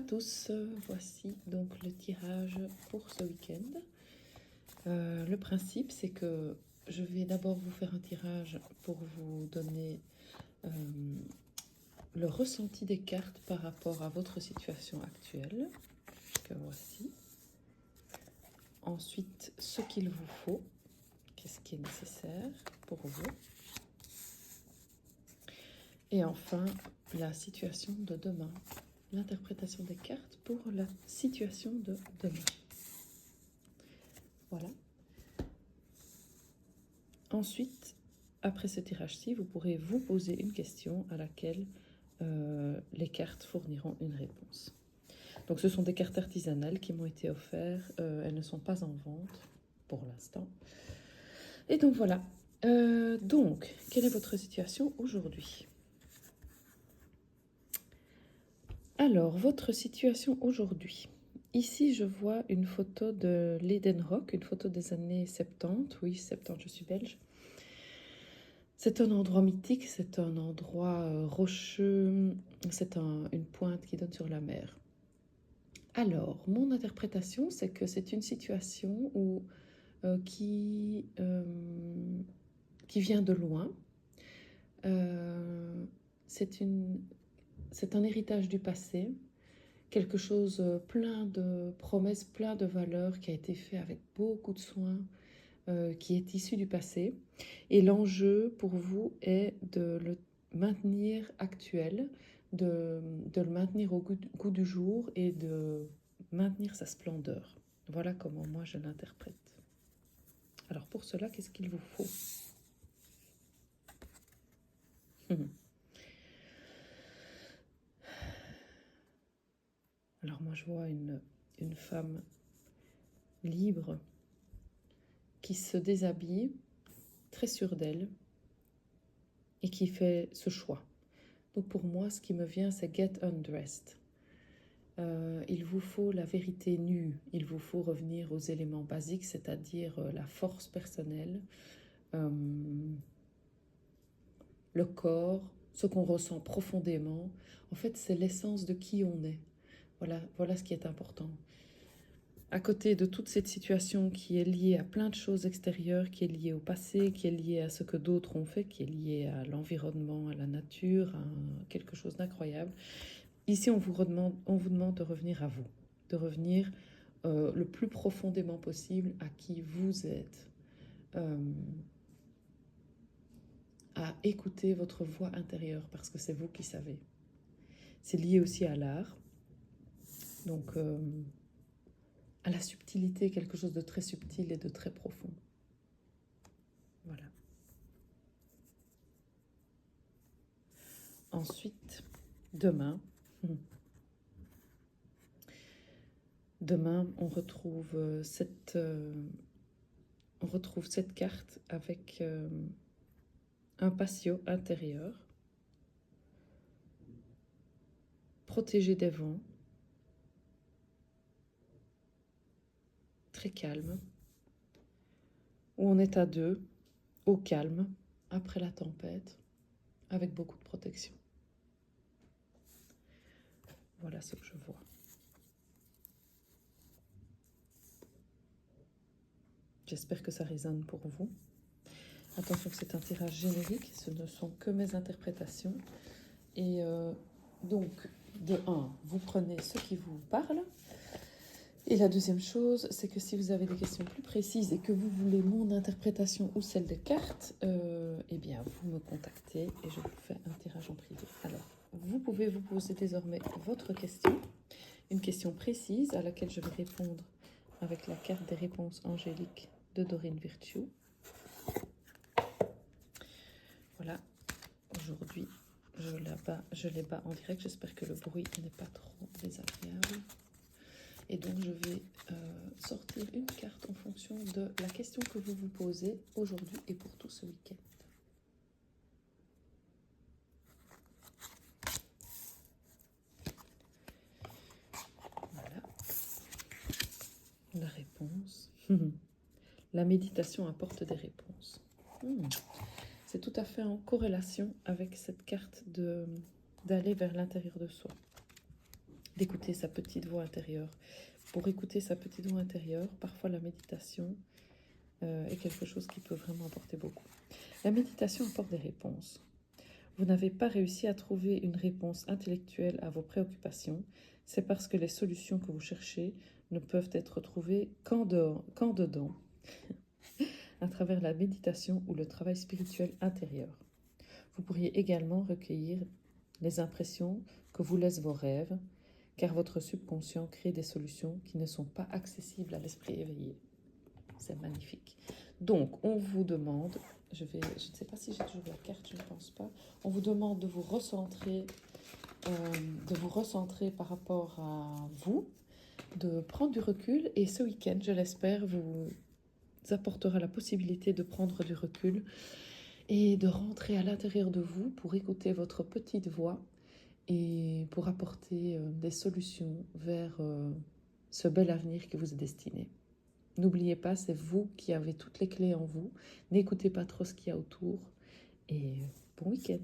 tous, voici donc le tirage pour ce week-end. Le principe, c'est que je vais d'abord vous faire un tirage pour vous donner le ressenti des cartes par rapport à votre situation actuelle, que voici. Ensuite, ce qu'il vous faut, qu'est-ce qui est nécessaire pour vous. Et enfin, la situation de demain, l'interprétation des cartes pour la situation de demain. Voilà. Ensuite, après ce tirage-ci, vous pourrez vous poser une question à laquelle les cartes fourniront une réponse. Donc ce sont des cartes artisanales qui m'ont été offertes. Elles ne sont pas en vente pour l'instant. Et donc voilà. Donc, quelle est votre situation aujourd'hui ? Alors, votre situation aujourd'hui. Ici, je vois une photo de l'Edenrock, une photo des années 70. Oui, 70, je suis belge. C'est un endroit mythique, c'est un endroit rocheux, c'est une pointe qui donne sur la mer. Alors, mon interprétation, c'est que c'est une situation qui vient de loin. C'est un héritage du passé, quelque chose plein de promesses, plein de valeurs, qui a été fait avec beaucoup de soin, qui est issu du passé. Et l'enjeu pour vous est de le maintenir actuel, de le maintenir au goût du jour et de maintenir sa splendeur. Voilà comment moi je l'interprète. Alors pour cela, qu'est-ce qu'il vous faut ? Alors moi je vois une femme libre qui se déshabille, très sûre d'elle, et qui fait ce choix. Donc pour moi, ce qui me vient, c'est get undressed. Il vous faut la vérité nue, il vous faut revenir aux éléments basiques, c'est-à-dire la force personnelle, le corps, ce qu'on ressent profondément. En fait, c'est l'essence de qui on est. Voilà ce qui est important. À côté de toute cette situation qui est liée à plein de choses extérieures, qui est liée au passé, qui est liée à ce que d'autres ont fait, qui est liée à l'environnement, à la nature, à quelque chose d'incroyable. Ici, on vous demande de revenir à vous, de revenir le plus profondément possible à qui vous êtes, à écouter votre voix intérieure, parce que c'est vous qui savez. C'est lié aussi à l'art, donc à la subtilité, quelque chose de très subtil et de très profond. Voilà. Ensuite, demain, on retrouve cette carte avec un patio intérieur, protégé des vents, très calme, où on est à deux, au calme, après la tempête, avec beaucoup de protection. Voilà ce que je vois. J'espère que ça résonne pour vous. Attention que c'est un tirage générique, ce ne sont que mes interprétations. Et donc, de 1, vous prenez ce qui vous parle. Et la deuxième chose, c'est que si vous avez des questions plus précises et que vous voulez mon interprétation ou celle des cartes, eh bien, vous me contactez et je vous fais un tirage en privé. Alors, vous pouvez vous poser désormais votre question, une question précise à laquelle je vais répondre avec la carte des réponses angéliques de Dorine Virtue. Voilà, aujourd'hui, je les bats en direct. J'espère que le bruit n'est pas trop désagréable. Et donc, je vais sortir une carte en fonction de la question que vous vous posez aujourd'hui et pour tout ce week-end. Voilà. La réponse. La méditation apporte des réponses. C'est tout à fait en corrélation avec cette carte d'aller vers l'intérieur de soi. d'écouter sa petite voix intérieure. Pour écouter sa petite voix intérieure, parfois la méditation est quelque chose qui peut vraiment apporter beaucoup. La méditation apporte des réponses. Vous n'avez pas réussi à trouver une réponse intellectuelle à vos préoccupations, c'est parce que les solutions que vous cherchez ne peuvent être trouvées qu'en dedans, à travers la méditation ou le travail spirituel intérieur. Vous pourriez également recueillir les impressions que vous laissent vos rêves, car votre subconscient crée des solutions qui ne sont pas accessibles à l'esprit éveillé. C'est magnifique. Donc, on vous demande, je ne sais pas si j'ai toujours la carte, je ne pense pas, on vous demande de vous recentrer par rapport à vous, de prendre du recul, et ce week-end, je l'espère, vous apportera la possibilité de prendre du recul et de rentrer à l'intérieur de vous pour écouter votre petite voix et pour apporter des solutions vers ce bel avenir qui vous est destiné. N'oubliez pas, c'est vous qui avez toutes les clés en vous. N'écoutez pas trop ce qu'il y a autour. Et bon week-end.